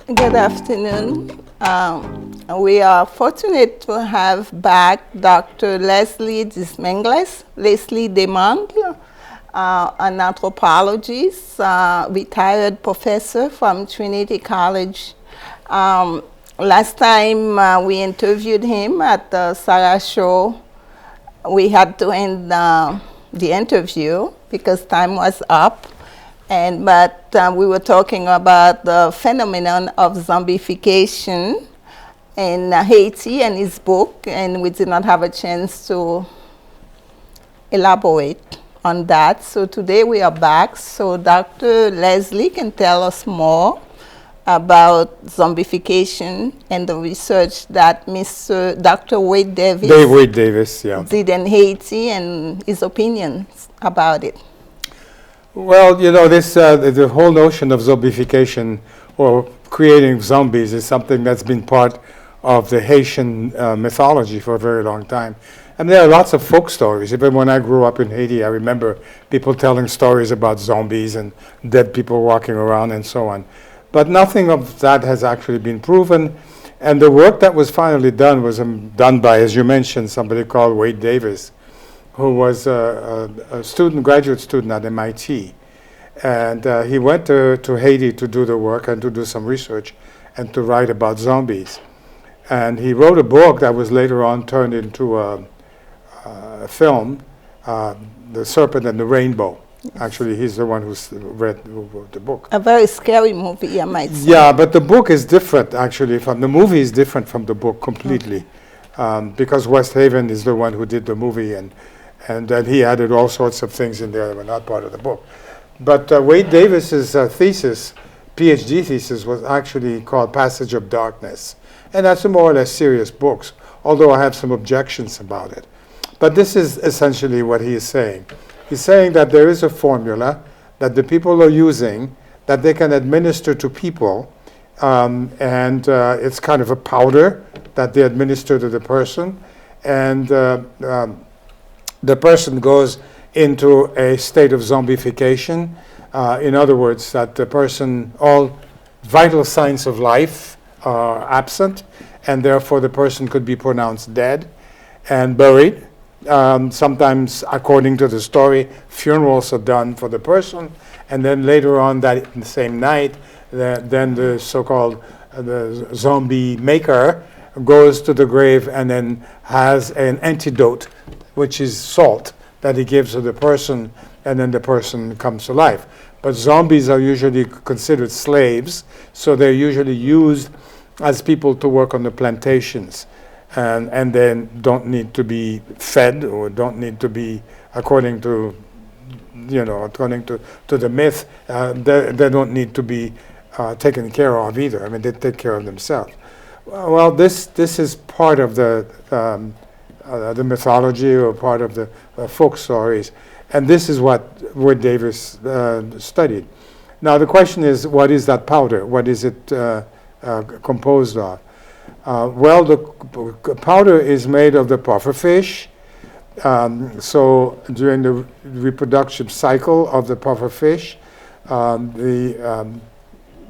Good afternoon. We are fortunate to have back Dr. Leslie Desmangles, an anthropologist, retired professor from Trinity College. Last time we interviewed him at the Sara show, we had to end the interview because time was up. But we were talking about the phenomenon of zombification in Haiti and his book, and we did not have a chance to elaborate on that. So today we are back. So Dr. Leslie can tell us more about zombification and the research that Dr. Wade Davis, yeah, did in Haiti and his opinions about it. Well, this the whole notion of zombification or creating zombies is something that's been part of the Haitian mythology for a very long time. And there are lots of folk stories. Even when I grew up in Haiti, I remember people telling stories about zombies and dead people walking around and so on. But nothing of that has actually been proven. And the work that was finally done was done by, as you mentioned, somebody called Wade Davis, who was a graduate student at MIT. And he went to Haiti to do the work and to do some research and to write about zombies. And he wrote a book that was later on turned into a film, The Serpent and the Rainbow. Actually, he's the one who wrote the book. A very scary movie, I might say. Yeah, but the book is different, actually. The movie is different from the book completely. Okay. Because West Haven is the one who did the movie, and then he added all sorts of things in there that were not part of the book. But Wade Davis's thesis, PhD thesis, was actually called Passage of Darkness. And that's a more or less serious book, although I have some objections about it. But this is essentially what he is saying. He's saying that there is a formula that the people are using that they can administer to people, and it's kind of a powder that they administer to the person, and the person goes into a state of zombification. In other words, that the person, all vital signs of life are absent, and therefore the person could be pronounced dead and buried. Sometimes, according to the story, funerals are done for the person, and then later on that same night, then the so-called the zombie maker goes to the grave and then has an antidote, which is salt, that he gives to the person, and then the person comes to life. But zombies are usually considered slaves, so they're usually used as people to work on the plantations, and then don't need to be fed or don't need to be, according to the myth, they don't need to be taken care of either. I mean, they take care of themselves. Well, this is part of the mythology or part of the folk stories, and this is what Wade Davis studied. Now the question is, what is that powder? What is it composed of? Well, the powder is made of the pufferfish. So during the reproductive cycle of the pufferfish,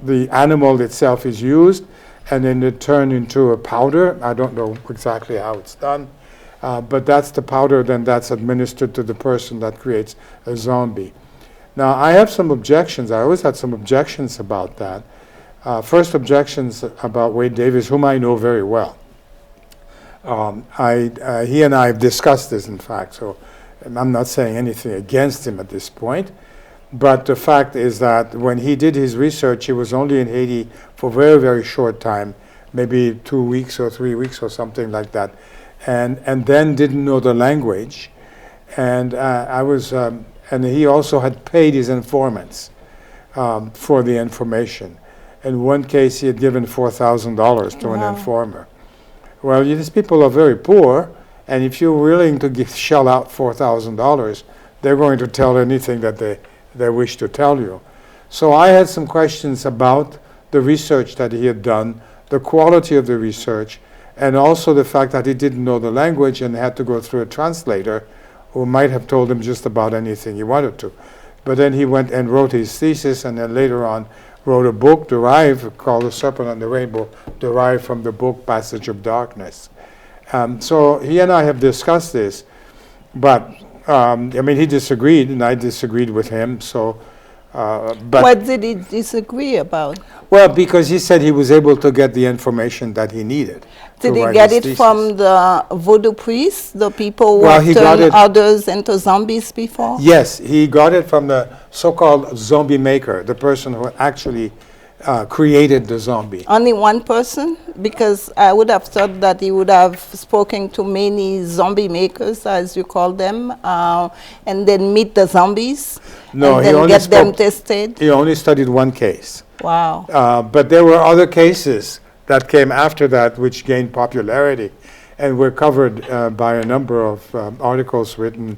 the animal itself is used, and then it turned into a powder. I don't know exactly how it's done, but that's the powder then that's administered to the person that creates a zombie. Now, I have some objections. I always had some objections about that. First objections about Wade Davis, whom I know very well. He and I have discussed this, in fact, so I'm not saying anything against him at this point. But the fact is that when he did his research, he was only in Haiti for a very, very short time, maybe 2 weeks or 3 weeks or something like that, and then didn't know the language. And and he also had paid his informants for the information. In one case, he had given $4,000 to an informer. Well, these people are very poor, and if you're willing to shell out $4,000, they're going to tell anything that they wish to tell you. So I had some questions about the research that he had done, the quality of the research, and also the fact that he didn't know the language and had to go through a translator who might have told him just about anything he wanted to. But then he went and wrote his thesis, and then later on wrote a book derived, called The Serpent and the Rainbow, derived from the book Passage of Darkness. So he and I have discussed this, but I mean, he disagreed, and I disagreed with him. So, but What did he disagree about? well, because he said he was able to get the information that he needed. Did to he write get his it thesis. from the voodoo priests, the people who Well, have he got turned it- others into zombies before? Yes, he got it from the so-called zombie maker, the person who actually created the zombie. Only one person? Because I would have thought that he would have spoken to many zombie makers, as you call them, and then meet the zombies, No, and he then only get them spoke- tested. He only studied one case. Wow. But there were other cases that came after that which gained popularity and were covered by a number of articles written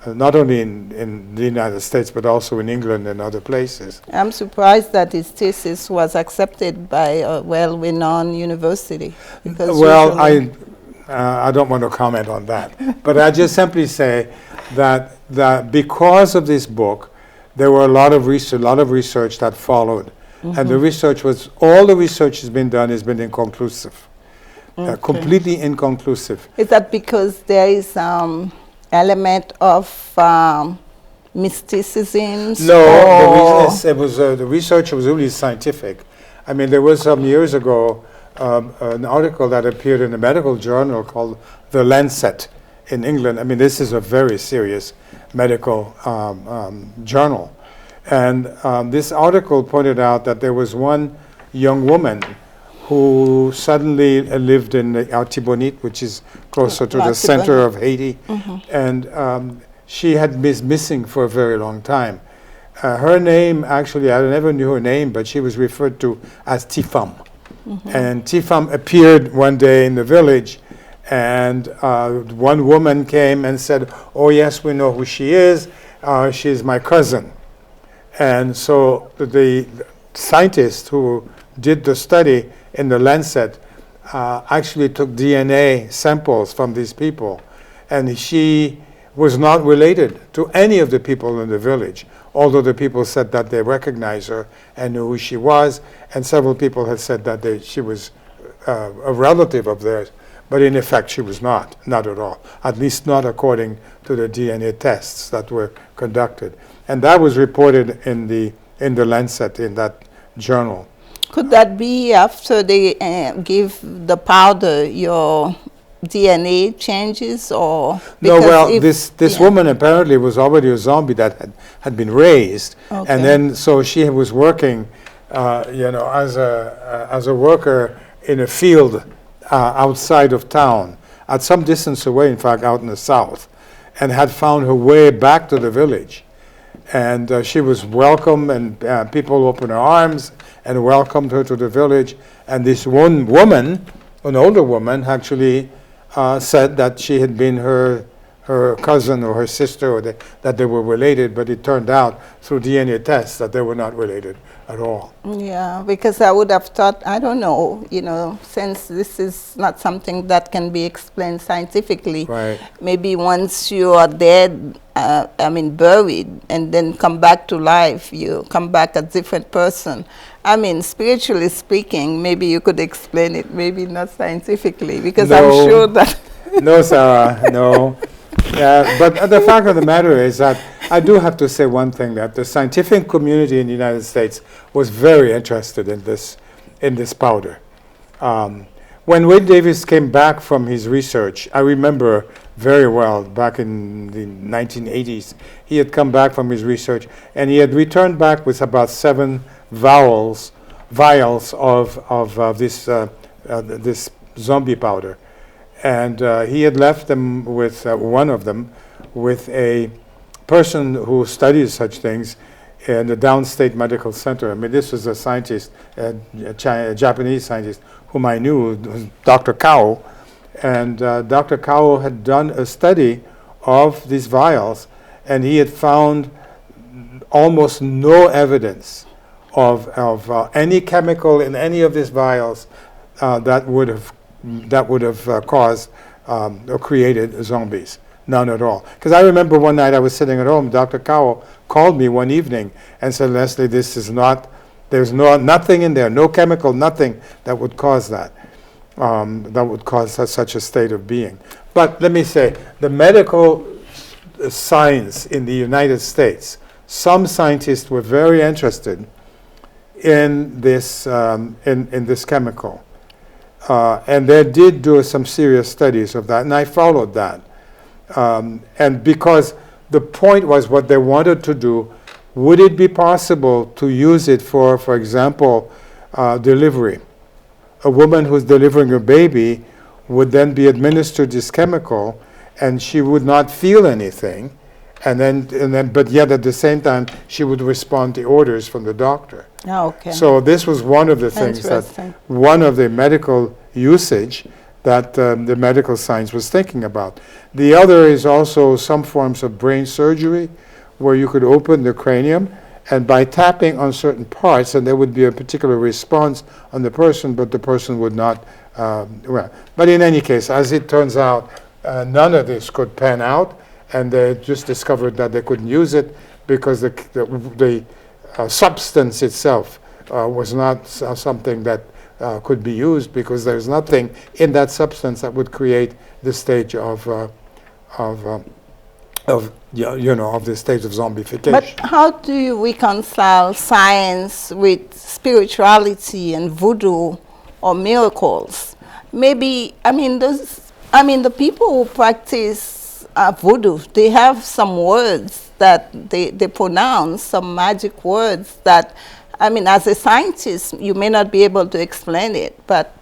not only in the United States but also in England and other places. I'm surprised that his thesis was accepted by a well-renowned university. Because Well, usually- I don't want to comment on that, but I just simply say that because of this book, there were a lot of research that followed, and the research was all the research has been done has been inconclusive, completely inconclusive. Is that because there is element of mysticism? No, the reason is it was the research was really scientific. I mean, there was some years ago an article that appeared in a medical journal called The Lancet in England. I mean, this is a very serious medical journal. And this article pointed out that there was one young woman who suddenly lived in Artibonite, which is closer to the center of Haiti. And she had been missing for a very long time. Her name, actually, I never knew her name, but she was referred to as Tifam. And Tifam appeared one day in the village, and one woman came and said, "Oh yes, we know who she is. She's my cousin." And so the scientist who did the study in the Lancet actually took DNA samples from these people, and she was not related to any of the people in the village, although the people said that they recognized her and knew who she was, and several people had said that she was a relative of theirs, but in effect she was not at all, at least not according to the DNA tests that were conducted. And that was reported in the Lancet, in that journal. Could that be after they give the powder, your DNA changes, or No, because well, if- this yeah. woman apparently was already a zombie that had been raised, Okay. and then so she was working, as a worker in a field outside of town, at some distance away, in fact, out in the south, and had found her way back to the village. And she was welcome, and people opened their arms and welcomed her to the village. And this one woman, an older woman, actually said that she had been her cousin or her sister, or that they were related, but it turned out through DNA tests that they were not related at all. Yeah, because I would have thought, I don't know, since this is not something that can be explained scientifically, Right. maybe once you are dead, buried, and then come back to life, you come back a different person. I mean, spiritually speaking, maybe you could explain it, maybe not scientifically, because I'm No. sure that... No, Sarah, no. But the fact of the matter is that I do have to say one thing, that the scientific community in the United States was very interested in this powder. When Wade Davis came back from his research, I remember very well back in the 1980s, he had come back from his research, and he had returned back with about 7 vials of this zombie powder. And he had left them with one of them with a person who studies such things in the Downstate Medical Center. I mean, this was a scientist, a Japanese scientist whom I knew, Dr. Kao. And Dr. Kao had done a study of these vials, and he had found almost no evidence of any chemical in any of these vials that would have caused or created zombies. None at all. Because I remember one night I was sitting at home, Dr. Kao called me one evening and said, "Leslie, this is not There's nothing in there, no chemical, nothing that would cause that. That would cause such a state of being. But let me say, the medical science in the United States, some scientists were very interested in this in this chemical, and they did do some serious studies of that, and I followed that. And because the point was what they wanted to do, would it be possible to use it for example, delivery? A woman who's delivering a baby would then be administered this chemical, and she would not feel anything, but yet at the same time she would respond to orders from the doctor. Oh, okay. So this was one of the things that one of the medical usage that the medical science was thinking about. The other is also some forms of brain surgery, where you could open the cranium, and by tapping on certain parts, and there would be a particular response on the person, but the person would not. But in any case, as it turns out, none of this could pan out, and they just discovered that they couldn't use it because the substance itself was not something that could be used, because there's nothing in that substance that would create the stage of the stage of zombification. But how do you reconcile science with spirituality and voodoo or miracles? Maybe, the people who practice voodoo, they have some words that they pronounce, some magic words that, as a scientist, you may not be able to explain it, but,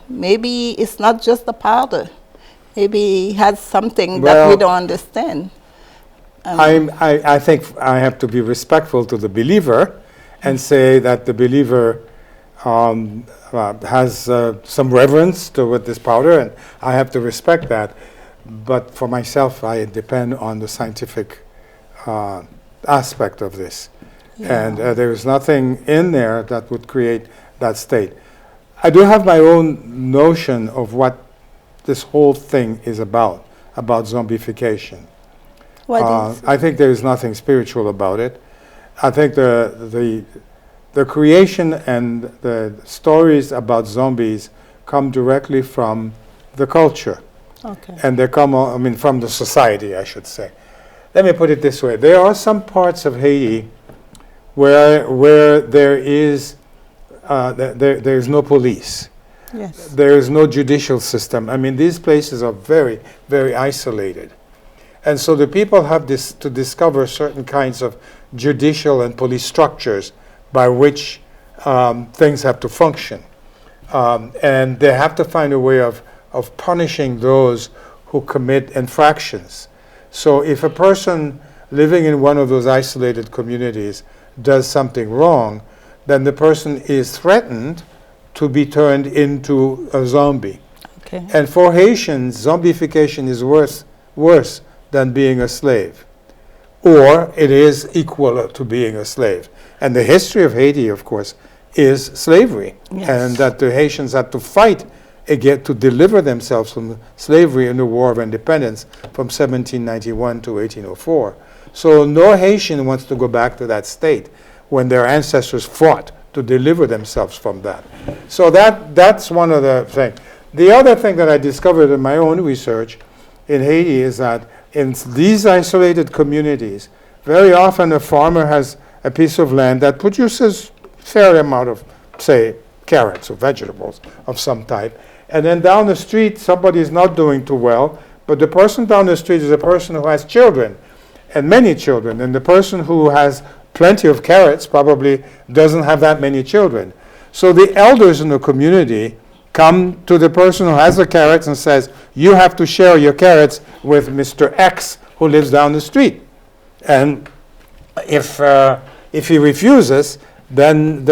maybe it's not just the powder. Maybe it has something that we don't understand. I think I have to be respectful to the believer and say that the believer has some reverence toward this powder, and I have to respect that. But for myself, I depend on the scientific aspect of this. Yeah. And there is nothing in there that would create that state. I do have my own notion of what this whole thing is about zombification. I think there is nothing spiritual about it. I think the creation and the stories about zombies come directly from the culture. Okay. And they come, from the society, I should say. Let me put it this way. There are some parts of Haiti where there is no police. Yes. There is no judicial system. These places are very, very isolated. And so the people have to discover certain kinds of judicial and police structures by which things have to function. And they have to find a way of punishing those who commit infractions. So if a person living in one of those isolated communities does something wrong, then the person is threatened to be turned into a zombie. Okay. And for Haitians, zombification is worse than being a slave, or it is equal to being a slave. And the history of Haiti, of course, is slavery. Yes. And that the Haitians had to fight again to deliver themselves from slavery in the War of Independence from 1791 to 1804. So no Haitian wants to go back to that state when their ancestors fought to deliver themselves from that. So that's one of the things. The other thing that I discovered in my own research in Haiti is that in these isolated communities, very often a farmer has a piece of land that produces a fair amount of, say, carrots or vegetables of some type. And then down the street, somebody is not doing too well, but the person down the street is a person who has children, and many children. And the person who has plenty of carrots probably doesn't have that many children. So the elders in the community come to the person who has the carrots and says, you have to share your carrots with Mr. X who lives down the street. And if he refuses, then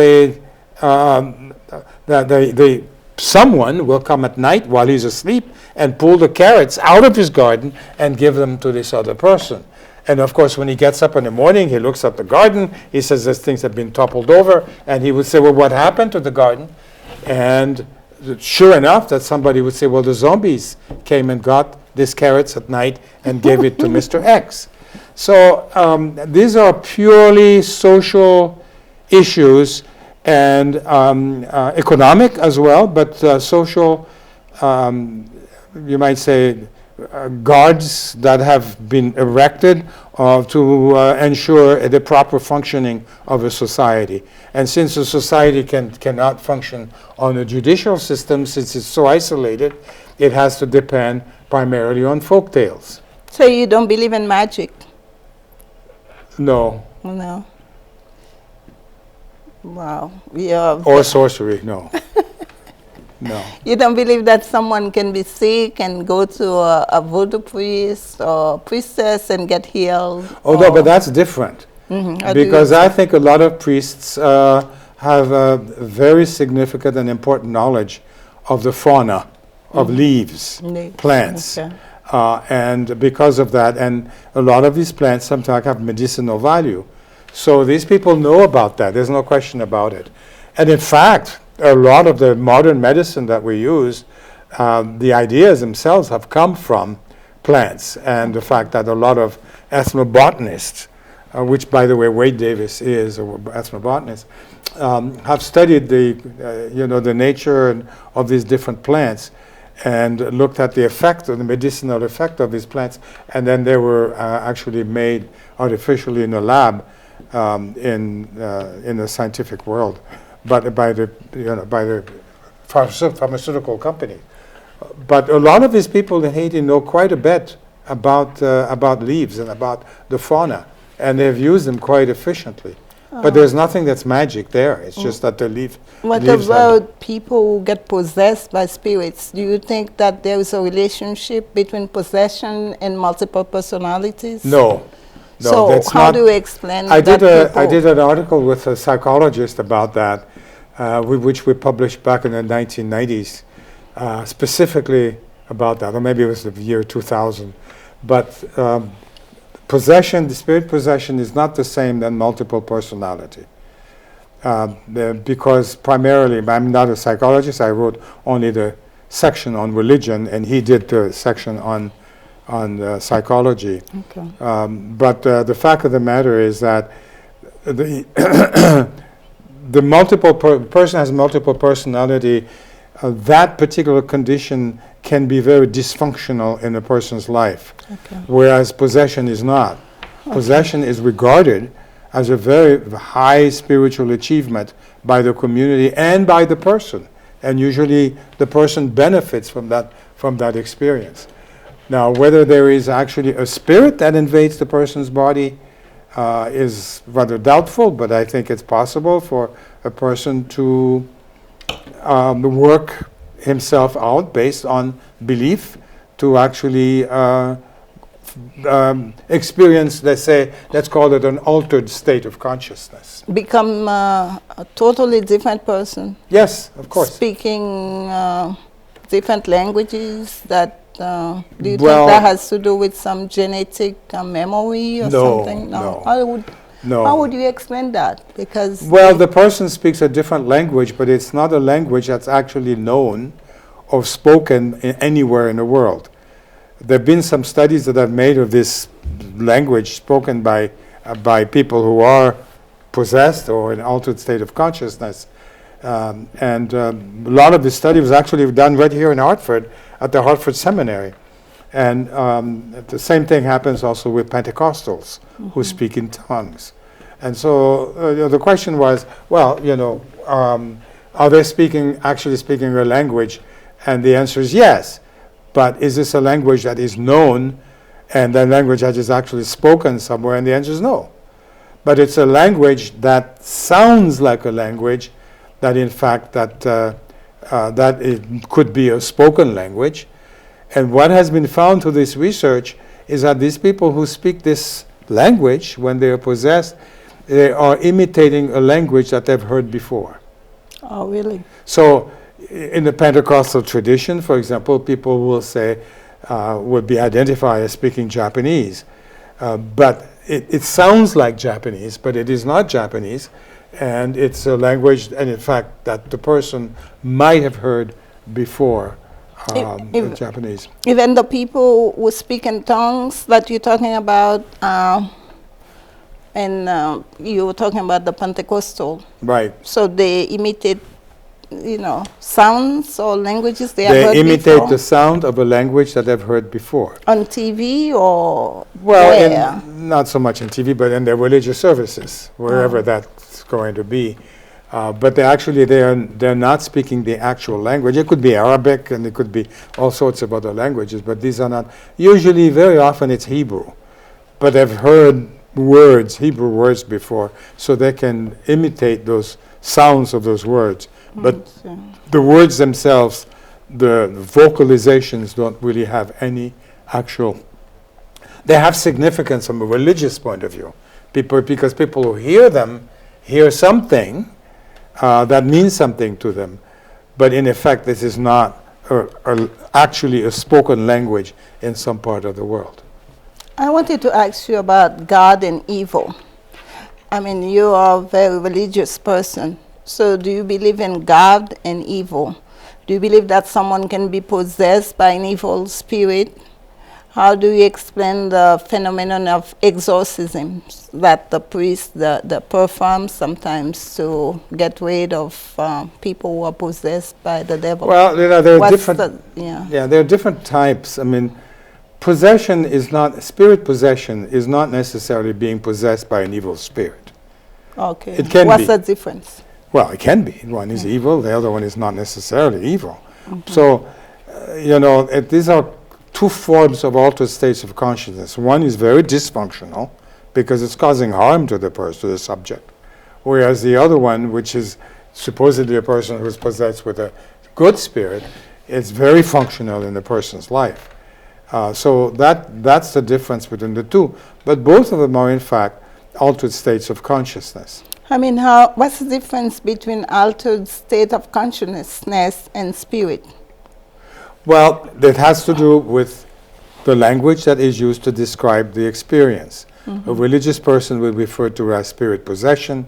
someone will come at night while he's asleep and pull the carrots out of his garden and give them to this other person. And of course, when he gets up in the morning, he looks at the garden, he says those things have been toppled over, and he would say, well, what happened to the garden? And sure enough, that somebody would say, well, the zombies came and got these carrots at night and gave it to Mr. X. So these are purely social issues and economic as well, but social, you might say, guards that have been erected to ensure the proper functioning of a society. And since a society cannot function on a judicial system, since it's so isolated, it has to depend primarily on folk tales. So you don't believe in magic? No. No. Wow. Yeah. Or sorcery, no. No. You don't believe that someone can be sick and go to a voodoo priest or priestess and get healed? Oh, no, but that's different. Because I think a lot of priests have a very significant and important knowledge of the fauna, of leaves, plants. Okay. And because of that, and a lot of these plants sometimes have medicinal value. So these people know about that. There's no question about it. And in fact, a lot of the modern medicine that we use, the ideas themselves have come from plants, and the fact that a lot of ethnobotanists, which by the way Wade Davis is an ethnobotanist, have studied the nature of these different plants and looked at the effect of the medicinal effect of these plants, and then they were actually made artificially in a lab in the scientific world, but by the pharmaceutical company. But a lot of these people in Haiti know quite a bit about leaves and about the fauna, and they've used them quite efficiently. But there's nothing that's magic there. It's just that the leaves. What about people who get possessed by spirits? Do you think that there is a relationship between possession and multiple personalities? No. No, so that's how not. do you explain I that? I did an article with a psychologist about that, which we published back in the 1990s, specifically about that, or maybe it was the year 2000. But possession, the spirit possession, is not the same than multiple personality. Because primarily, I'm not a psychologist, I wrote only the section on religion, and he did the section on psychology. Okay. But the fact of the matter is that the person has multiple personality. That particular condition can be very dysfunctional in a person's life, whereas possession is not. Possession is regarded as a very high spiritual achievement by the community and by the person, and usually the person benefits from that experience. Now, whether there is actually a spirit that invades the person's body is rather doubtful, but I think it's possible for a person to work himself out based on belief to actually experience, let's call it an altered state of consciousness. Become a totally different person. Yes, of course. Speaking different languages that, do you think that has to do with some genetic memory or something? No. How would you explain that? Because the person speaks a different language, but it's not a language that's actually known or spoken anywhere in the world. There have been some studies that I've made of this language spoken by people who are possessed or in an altered state of consciousness. And a lot of the study was actually done right here in Hartford at the Hartford Seminary. And the same thing happens also with Pentecostals who speak in tongues. And so the question was, are they actually speaking a language? And the answer is yes. But is this a language that is known and a language that is actually spoken somewhere? And the answer is no. But it's a language that sounds like a language that in fact that it could be a spoken language. And what has been found through this research is that these people who speak this language, when they are possessed, they are imitating a language that they've heard before. Oh, really? So in the Pentecostal tradition, for example, people will say, would be identified as speaking Japanese. But it sounds like Japanese, but it is not Japanese. And it's a language, and in fact, that the person might have heard before. Japanese. Even the people who speak in tongues that you're talking about, And you were talking about the Pentecostal. Right. So they imitate, sounds or languages they have heard They imitate before? the sound of a language that they've heard before. On TV or Well, where? not so much in TV, but in their religious services, wherever that's going to be. But they're not speaking the actual language. It could be Arabic, and it could be all sorts of other languages, but these are not. Usually, very often, it's Hebrew. But they've heard words, Hebrew words before, so they can imitate those sounds of those words. But the words themselves, the vocalizations don't really have any actual. They have significance from a religious point of view, because people who hear them hear something that means something to them. But in effect, this is not actually a spoken language in some part of the world. I wanted to ask you about God and evil. I mean, you are a very religious person. So do you believe in God and evil? Do you believe that someone can be possessed by an evil spirit? How do you explain the phenomenon of exorcism that the priest perform sometimes to get rid of people who are possessed by the devil? Well, there are What's different. There are different types. I mean, spirit possession is not necessarily being possessed by an evil spirit. Okay. It can What's be. the difference? Well, it can be. One is evil, the other one is not necessarily evil. So, these are two forms of altered states of consciousness. One is very dysfunctional because it's causing harm to the person, to the subject. Whereas the other one, which is supposedly a person who's possessed with a good spirit, is very functional in the person's life. So that's the difference between the two. But both of them are, in fact, altered states of consciousness. I mean, what's the difference between altered state of consciousness and spirit? Well, that has to do with the language that is used to describe the experience. A religious person will refer to as spirit possession.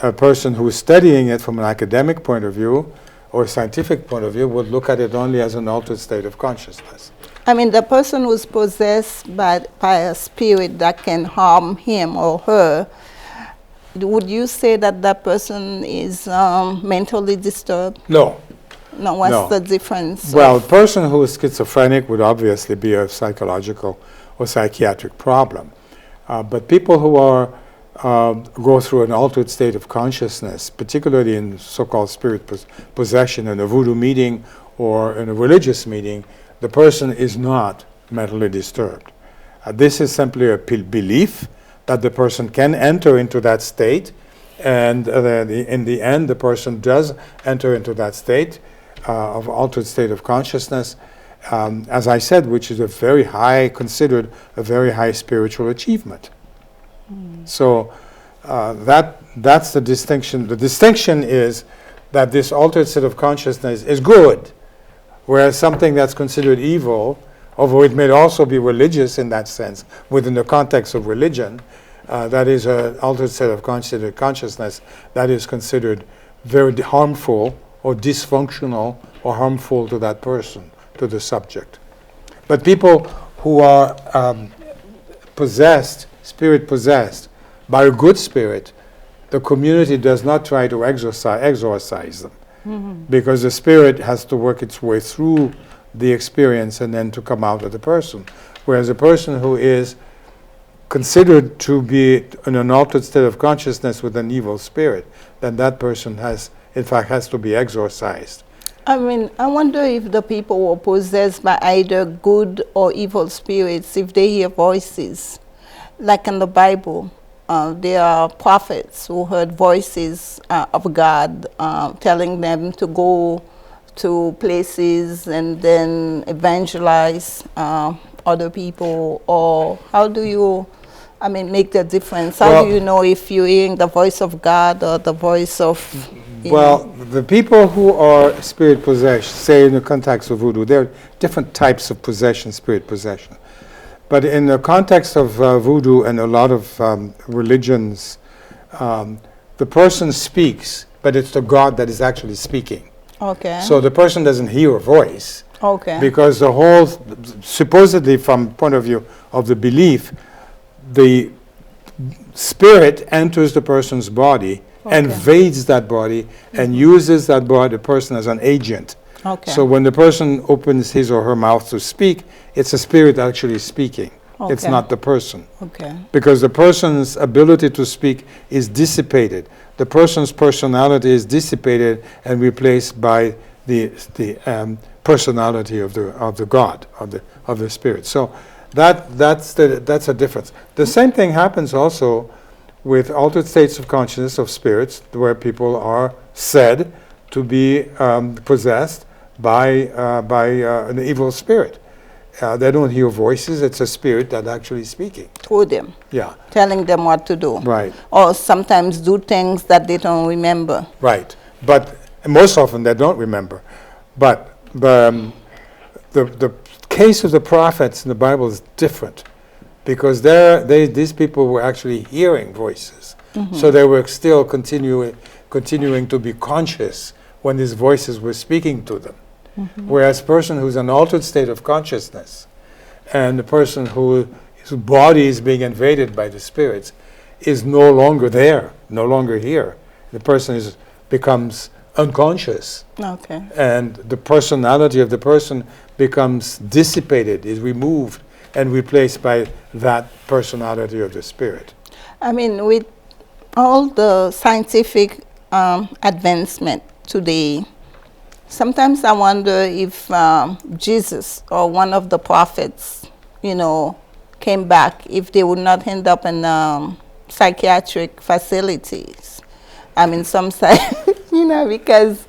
A person who is studying it from an academic point of view or a scientific point of view would look at it only as an altered state of consciousness. I mean, the person who's possessed by a spirit that can harm him or her, would you say that that person is mentally disturbed? No. No, what's the difference? Well, a person who is schizophrenic would obviously be a psychological or psychiatric problem. But people who go through an altered state of consciousness, particularly in so-called spirit possession in a voodoo meeting or in a religious meeting, the person is not mentally disturbed. This is simply a belief that the person can enter into that state, and in the end, the person does enter into that state of altered state of consciousness, as I said, which is considered a very high spiritual achievement. So that's the distinction. The distinction is that this altered state of consciousness is good, whereas something that's considered evil, although it may also be religious in that sense, within the context of religion, that is an altered state of consciousness that is considered very harmful or dysfunctional or harmful to that person, to the subject. But people who are spirit possessed by a good spirit, the community does not try to exorcise them, because the spirit has to work its way through the experience and then to come out of the person. Whereas a person who is considered to be in an altered state of consciousness with an evil spirit, then that person has to be exorcised. I mean, I wonder if the people who are possessed by either good or evil spirits, if they hear voices, like in the Bible, there are prophets who heard voices of God telling them to go to places and then evangelize other people, or how do you, make the difference? How do you know if you're hearing the voice of God or the voice of... The people who are spirit possessed, say in the context of voodoo, there are different types of possession, spirit possession. But in the context of voodoo and a lot of religions, the person speaks, but it's the God that is actually speaking. Okay. So the person doesn't hear a voice. Okay. Because the whole, supposedly from point of view of the belief, the spirit enters the person's body, Okay. invades that body, and uses that body, the person as an agent. Okay. So when the person opens his or her mouth to speak, it's a spirit actually speaking. It's Okay. not the person. Okay. Because the person's ability to speak is dissipated. The person's personality is dissipated and replaced by the personality of the God, of the spirit. So that's a difference. The same thing happens also with altered states of consciousness of spirits, where people are said to be possessed by an evil spirit. They don't hear voices. It's a spirit that actually speaking. Through them. Yeah. Telling them what to do. Right. Or sometimes do things that they don't remember. Right. But most often they don't remember. But the case of the prophets in the Bible is different, because these people were actually hearing voices. Mm-hmm. So they were still continuing to be conscious when these voices were speaking to them. Mm-hmm. Whereas a person who's in an altered state of consciousness, and the person whose body is being invaded by the spirits, is no longer there, no longer here. The person becomes unconscious. Okay. And the personality of the person becomes dissipated, is removed and replaced by that personality of the spirit. I mean, with all the scientific advancement today, sometimes I wonder if Jesus or one of the prophets, came back, if they would not end up in psychiatric facilities. I mean, because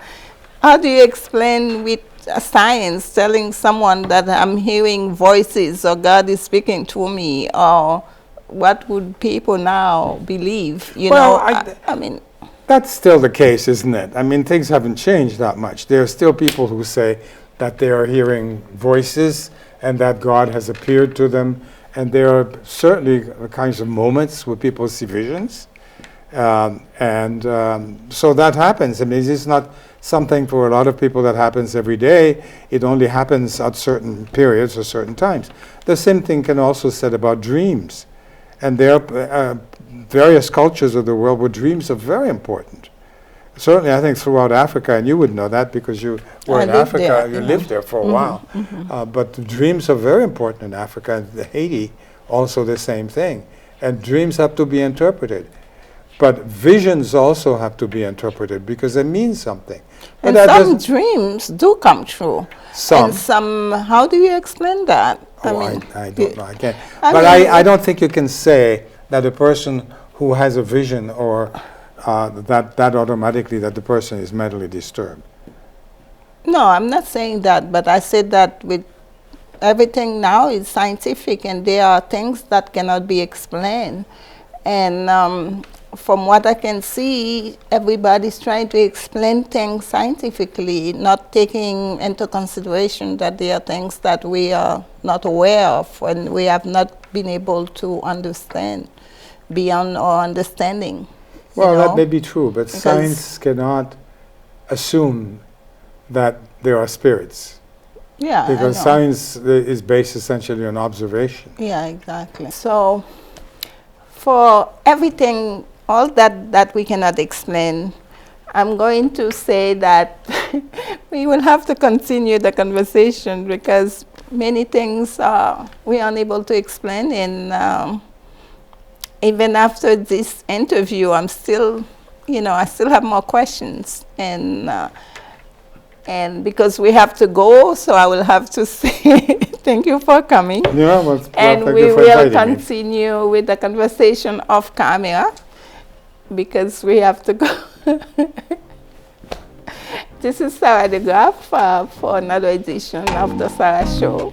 how do you explain with science telling someone that I'm hearing voices or God is speaking to me, or what would people now believe? I mean, that's still the case, isn't it? I mean, things haven't changed that much. There are still people who say that they are hearing voices and that God has appeared to them. And there are certainly kinds of moments where people see visions. So that happens. I mean, it's not something for a lot of people that happens every day. It only happens at certain periods or certain times. The same thing can also be said about dreams. And there are various cultures of the world where dreams are very important. Certainly, I think throughout Africa, and you would know that because you were in Africa, you lived there for a while. Mm-hmm. But the dreams are very important in Africa, and Haiti also the same thing. And dreams have to be interpreted. But visions also have to be interpreted because they mean something. And some dreams do come true. Some. And how do you explain that? I don't know. I can't. I don't think you can say that a person who has a vision or that automatically that the person is mentally disturbed. No, I'm not saying that, but I said that with everything now is scientific, and there are things that cannot be explained. And from what I can see, everybody's trying to explain things scientifically, not taking into consideration that there are things that we are not aware of and we have not been able to understand beyond our understanding. Well, that may be true, but science cannot assume that there are spirits. Yeah, because science is based essentially on observation. Yeah, exactly. So for everything, all that we cannot explain, I'm going to say that we will have to continue the conversation because many things we are unable to explain, and even after this interview, I'm still, I still have more questions, and because we have to go, so I will have to say thank you for coming. Yeah, and we will continue with the conversation off camera because we have to go. This is Sara the Graph for another edition of the Sara Show.